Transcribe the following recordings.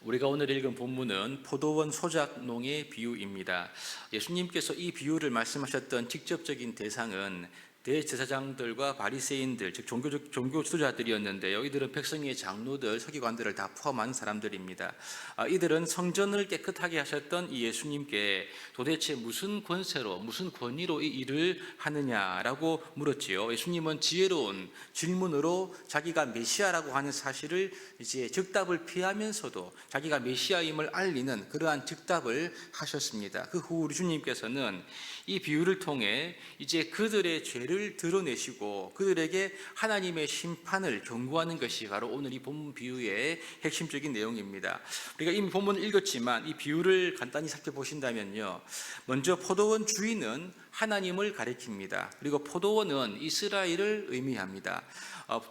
우리가 오늘 읽은 본문은 포도원 소작농의 비유입니다. 예수님께서 이 비유를 말씀하셨던 직접적인 대상은 대제사장들과 바리새인들, 즉 종교 지도자들이었는데요. 이들은 백성의 장로들, 서기관들을 다 포함한 사람들입니다. 이들은 성전을 깨끗하게 하셨던 이 예수님께 도대체 무슨 권세로, 무슨 권위로 이 일을 하느냐라고 물었지요. 예수님은 지혜로운 질문으로 자기가 메시아라고 하는 사실을 이제 즉답을 피하면서도 자기가 메시아임을 알리는 그러한 즉답을 하셨습니다. 그 후 우리 주님께서는 이 비유를 통해 이제 그들의 죄를 드러내시고 그들에게 하나님의 심판을 경고하는 것이 바로 오늘 이 본문 비유의 핵심적인 내용입니다. 우리가 이미 본문을 읽었지만 이 비유를 간단히 살펴보신다면요, 먼저 포도원 주인은 하나님을 가리킵니다. 그리고 포도원은 이스라엘을 의미합니다.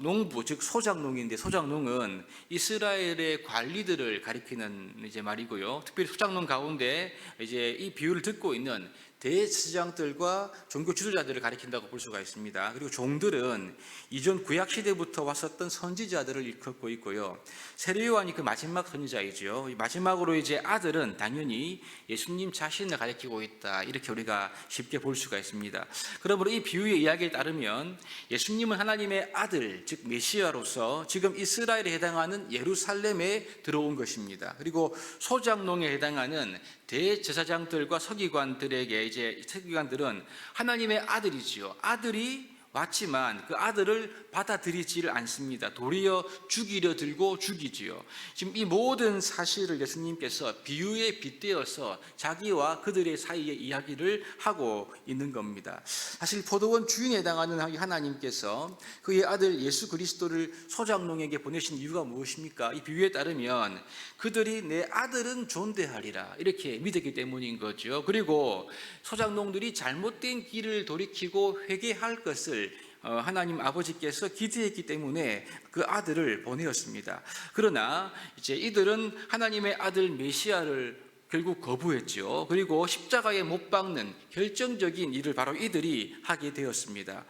농부, 즉 소작농인데, 소작농은 이스라엘의 관리들을 가리키는 이제 말이고요. 특별히 소작농 가운데 이제 이 비유를 듣고 있는 대제사장들과 종교 지도자들을 가리킨다고 볼 수가 있습니다. 그리고 종들은 이전 구약 시대부터 왔었던 선지자들을 일컫고 있고요. 세례 요한이 그 마지막 선지자이죠. 마지막으로 이제 아들은 당연히 예수님 자신을 가리키고 있다, 이렇게 우리가 쉽게 볼 수가 있습니다. 그러므로 이 비유의 이야기에 따르면 예수님은 하나님의 아들, 즉 메시아로서 지금 이스라엘에 해당하는 예루살렘에 들어온 것입니다. 그리고 소작농에 해당하는 대제사장들과 서기관들에게 이제 서기관들은 하나님의 아들이지요. 아들이 왔지만 그 아들을 받아들이지를 않습니다. 도리어 죽이려 들고 죽이지요. 지금 이 모든 사실을 예수님께서 비유에 빗대어서 자기와 그들의 사이의 이야기를 하고 있는 겁니다. 사실 포도원 주인에 해당하는 하나님께서 그의 아들 예수 그리스도를 소작농에게 보내신 이유가 무엇입니까? 이 비유에 따르면 그들이 내 아들은 존대하리라 이렇게 믿었기 때문인 거죠. 그리고 소작농들이 잘못된 길을 돌이키고 회개할 것을 하나님 아버지께서 기대했기 때문에 그 아들을 보내었습니다. 그러나 이제 이들은 하나님의 아들 메시아를 결국 거부했죠. 그리고 십자가에 못 박는 결정적인 일을 바로 이들이 하게 되었습니다.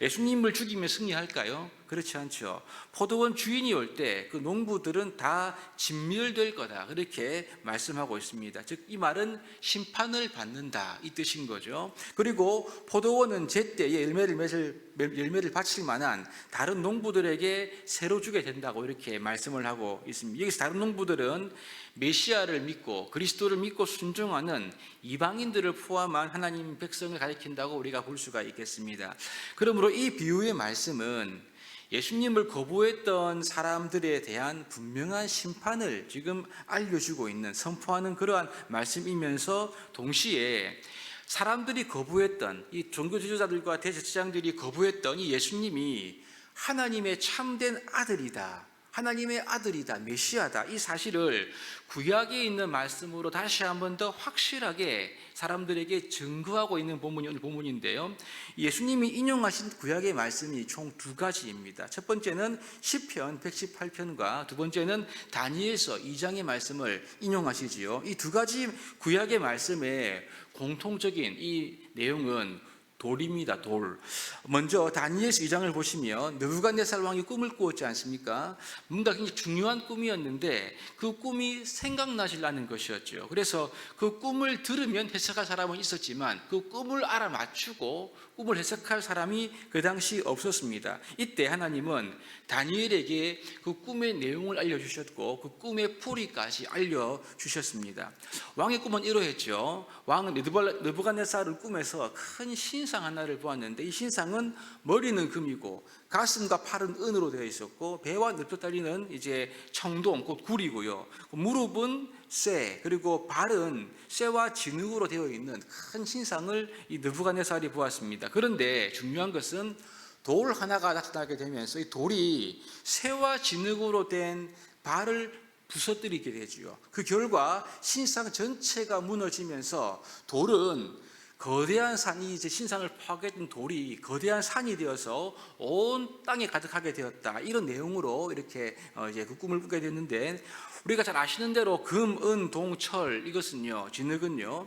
예수님을 죽이면 승리할까요? 그렇지 않죠. 포도원 주인이 올 때 그 농부들은 다 진멸될 거다, 그렇게 말씀하고 있습니다. 즉 이 말은 심판을 받는다, 이 뜻인 거죠. 그리고 포도원은 제때에 열매를 바칠 만한 다른 농부들에게 새로 주게 된다고 이렇게 말씀을 하고 있습니다. 여기서 다른 농부들은 메시아를 믿고 그리스도를 믿고 순종하는 이방인들을 포함한 하나님 백성을 가리킨다고 우리가 볼 수가 있겠습니다. 그러므로 이 비유의 말씀은 예수님을 거부했던 사람들에 대한 분명한 심판을 지금 알려주고 있는, 선포하는 그러한 말씀이면서 동시에 사람들이 거부했던, 이 종교 지도자들과 대제사장들이 거부했던 이 예수님이 하나님의 참된 아들이다, 하나님의 아들이다, 메시아다, 이 사실을 구약에 있는 말씀으로 다시 한번 더 확실하게 사람들에게 증거하고 있는 본문이 오늘 본문인데요. 예수님이 인용하신 구약의 말씀이 총 두 가지입니다. 첫 번째는 시편 118편과 두 번째는 다니엘서 2장의 말씀을 인용하시지요. 이 두 가지 구약의 말씀의 공통적인 이 내용은 돌입니다. 돌. 먼저 다니엘서 2장을 보시면 느부갓네살 왕이 꿈을 꾸었지 않습니까? 뭔가 굉장히 중요한 꿈이었는데 그 꿈이 생각나시려는 것이었죠. 그래서 그 꿈을 들으면 해석할 사람은 있었지만 그 꿈을 알아맞추고 꿈을 해석할 사람이 그 당시 없었습니다. 이때 하나님은 다니엘에게 그 꿈의 내용을 알려주셨고 그 꿈의 풀이까지 알려주셨습니다. 왕의 꿈은 이러했죠. 왕은 느부갓네살을 꿈에서 큰 신상 하나를 보았는데 이 신상은 머리는 금이고 가슴과 팔은 은으로 되어 있었고 배와 늪에 달리는 이제 청동, 곧 굴이고요. 무릎은 쇠, 그리고 발은 쇠와 진흙으로 되어 있는 큰 신상을 이 느부갓네살이 보았습니다. 그런데 중요한 것은 돌 하나가 나타나게 되면서 이 돌이 쇠와 진흙으로 된 발을 부서뜨리게 되죠. 그 결과 신상 전체가 무너지면서 돌은 거대한 산이, 이제 신상을 파괴했던 돌이 거대한 산이 되어서 온 땅에 가득하게 되었다, 이런 내용으로 이렇게 이제 그 꿈을 꾸게 됐는데, 우리가 잘 아시는 대로 금, 은, 동, 철, 이것은요, 진흙은요,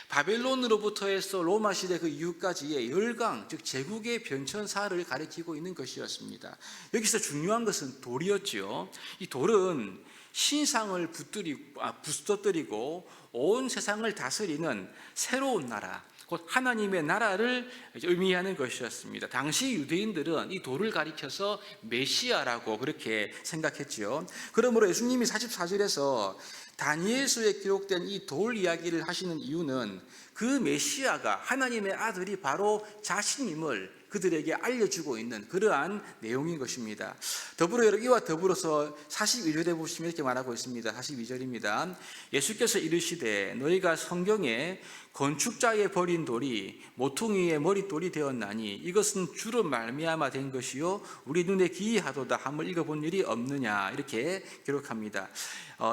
바벨론으로부터 해서 로마 시대 그 이후까지의 열강, 즉 제국의 변천사를 가리키고 있는 것이었습니다. 여기서 중요한 것은 돌이었지요. 이 돌은 신상을 부서뜨리고 온 세상을 다스리는 새로운 나라, 곧 하나님의 나라를 의미하는 것이었습니다. 당시 유대인들은 이 돌을 가리켜서 메시아라고 그렇게 생각했죠. 그러므로 예수님이 44절에서 다니엘서에 기록된 이 돌 이야기를 하시는 이유는 그 메시아가 하나님의 아들이 바로 자신임을 그들에게 알려주고 있는 그러한 내용인 것입니다. 이와 더불어서 42절에 보시면 이렇게 말하고 있습니다. 42절입니다. 예수께서 이르시되 너희가 성경에 건축자의 버린 돌이 모퉁이의 머릿돌이 되었나니 이것은 주로 말미암아 된 것이요 우리 눈에 기이하도다 함을 읽어본 일이 없느냐, 이렇게 기록합니다.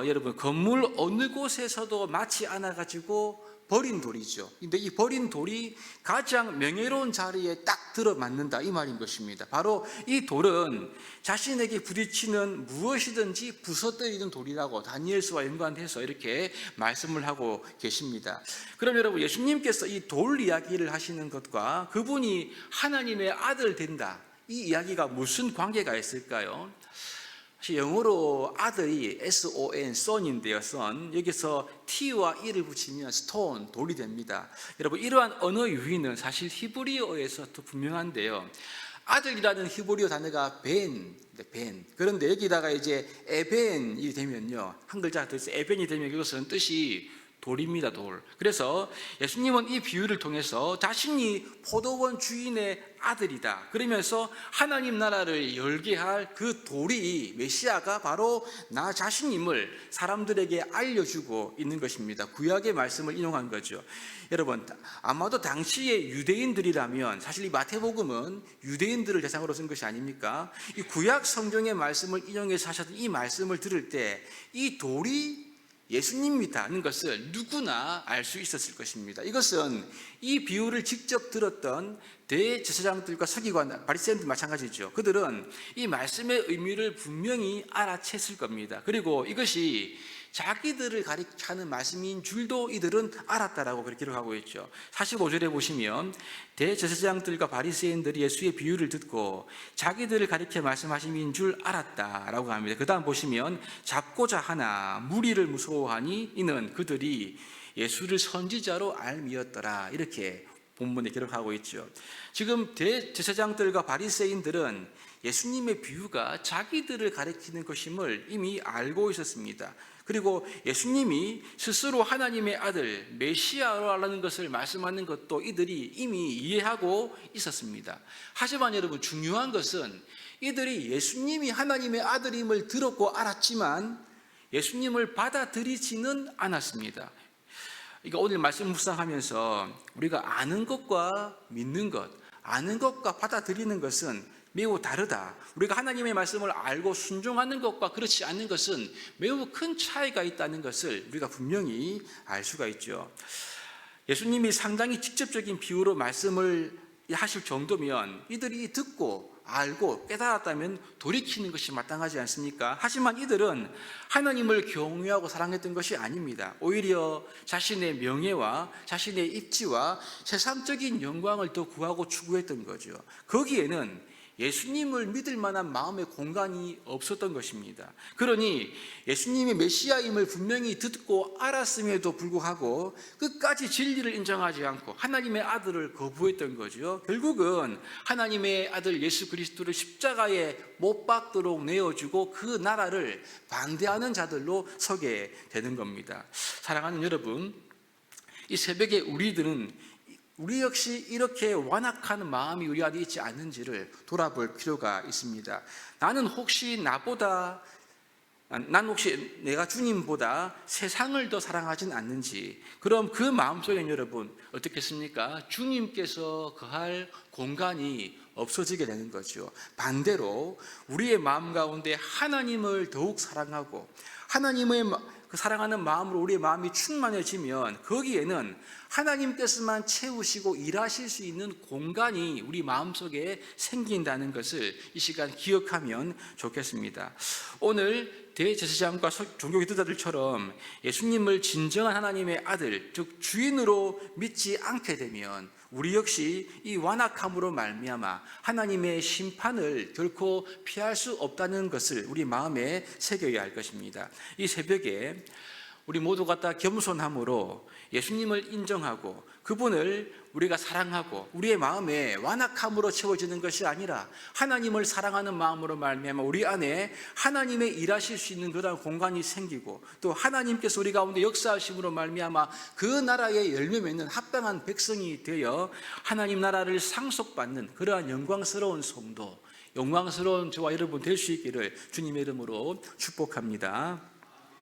여러분, 건물 어느 곳에서도 맞지 않아 가지고 버린 돌이죠. 근데 이 버린 돌이 가장 명예로운 자리에 딱 들어맞는다, 이 말인 것입니다. 바로 이 돌은 자신에게 부딪히는 무엇이든지 부서뜨리는 돌이라고 다니엘서와 연관해서 이렇게 말씀을 하고 계십니다. 그럼 여러분, 예수님께서 이 돌 이야기를 하시는 것과 그분이 하나님의 아들 된다, 이 이야기가 무슨 관계가 있을까요? 영어로 아들이 son, son인데요. son. 여기서 t와 e를 붙이면 stone, 돌이 됩니다. 여러분, 이러한 언어 유희는 사실 히브리어에서 더 분명한데요. 아들이라는 히브리어 단어가 벤. 그런데 여기다가 이제 에벤이 되면요, 한 글자가 더 있어요. 에벤이 되면 이것은 뜻이 돌입니다, 돌. 그래서 예수님은 이 비유를 통해서 자신이 포도원 주인의 아들이다, 그러면서 하나님 나라를 열게 할 그 돌이, 메시아가 바로 나 자신임을 사람들에게 알려주고 있는 것입니다. 구약의 말씀을 인용한 거죠. 여러분, 아마도 당시의 유대인들이라면, 사실 이 마태복음은 유대인들을 대상으로 쓴 것이 아닙니까? 이 구약 성경의 말씀을 인용해서 하셨던 이 말씀을 들을 때 이 돌이 예수님이라는 것을 누구나 알 수 있었을 것입니다. 이것은 이 비유를 직접 들었던 대제사장들과 서기관, 바리새인들 마찬가지죠. 그들은 이 말씀의 의미를 분명히 알아챘을 겁니다. 그리고 이것이 자기들을 가리키는 말씀인 줄도 이들은 알았다라고 그렇게 기록하고 있죠. 45절에 보시면 대제사장들과 바리새인들이 예수의 비유를 듣고 자기들을 가리켜 말씀하심인 줄 알았다라고 합니다. 그 다음 보시면 잡고자 하나 무리를 무서워하니 이는 그들이 예수를 선지자로 알미었더라, 이렇게 본문에 기록하고 있죠. 지금 대제사장들과 바리새인들은 예수님의 비유가 자기들을 가리키는 것임을 이미 알고 있었습니다. 그리고 예수님이 스스로 하나님의 아들 메시아라는 것을 말씀하는 것도 이들이 이미 이해하고 있었습니다. 하지만 여러분, 중요한 것은 이들이 예수님이 하나님의 아들임을 들었고 알았지만 예수님을 받아들이지는 않았습니다. 그러니까 오늘 말씀 묵상하면서 우리가 아는 것과 믿는 것, 아는 것과 받아들이는 것은 매우 다르다. 우리가 하나님의 말씀을 알고 순종하는 것과 그렇지 않는 것은 매우 큰 차이가 있다는 것을 우리가 분명히 알 수가 있죠. 예수님이 상당히 직접적인 비유로 말씀을 하실 정도면 이들이 듣고 알고 깨달았다면 돌이키는 것이 마땅하지 않습니까? 하지만 이들은 하나님을 경외하고 사랑했던 것이 아닙니다. 오히려 자신의 명예와 자신의 입지와 세상적인 영광을 더 구하고 추구했던 거죠. 거기에는 예수님을 믿을 만한 마음의 공간이 없었던 것입니다. 그러니 예수님이 메시아임을 분명히 듣고 알았음에도 불구하고 끝까지 진리를 인정하지 않고 하나님의 아들을 거부했던 거죠. 결국은 하나님의 아들 예수 그리스도를 십자가에 못 박도록 내어주고 그 나라를 반대하는 자들로 서게 되는 겁니다. 사랑하는 여러분, 이 새벽에 우리 역시 이렇게 완악한 마음이 우리 안에 있지 않는지를 돌아볼 필요가 있습니다. 난 혹시 내가 주님보다 세상을 더 사랑하진 않는지, 그럼 그 마음속엔 여러분 어떻겠습니까? 주님께서 거할 공간이 없어지게 되는 거죠. 반대로 우리의 마음 가운데 하나님을 더욱 사랑하고 하나님의 그 사랑하는 마음으로 우리의 마음이 충만해지면 거기에는 하나님께서만 채우시고 일하실 수 있는 공간이 우리 마음속에 생긴다는 것을 이 시간 기억하면 좋겠습니다. 오늘 대제사장과 종교 지도자들처럼 예수님을 진정한 하나님의 아들, 즉 주인으로 믿지 않게 되면 우리 역시 이 완악함으로 말미암아 하나님의 심판을 결코 피할 수 없다는 것을 우리 마음에 새겨야 할 것입니다. 이 새벽에 우리 모두가 다 겸손함으로 예수님을 인정하고 그분을 우리가 사랑하고 우리의 마음에 완악함으로 채워지는 것이 아니라 하나님을 사랑하는 마음으로 말미암아 우리 안에 하나님의 일하실 수 있는 그런 공간이 생기고 또 하나님께서 우리 가운데 역사하심으로 말미암아 그 나라의 열매 맺는 합당한 백성이 되어 하나님 나라를 상속받는 그러한 영광스러운 성도, 영광스러운 저와 여러분 될 수 있기를 주님의 이름으로 축복합니다.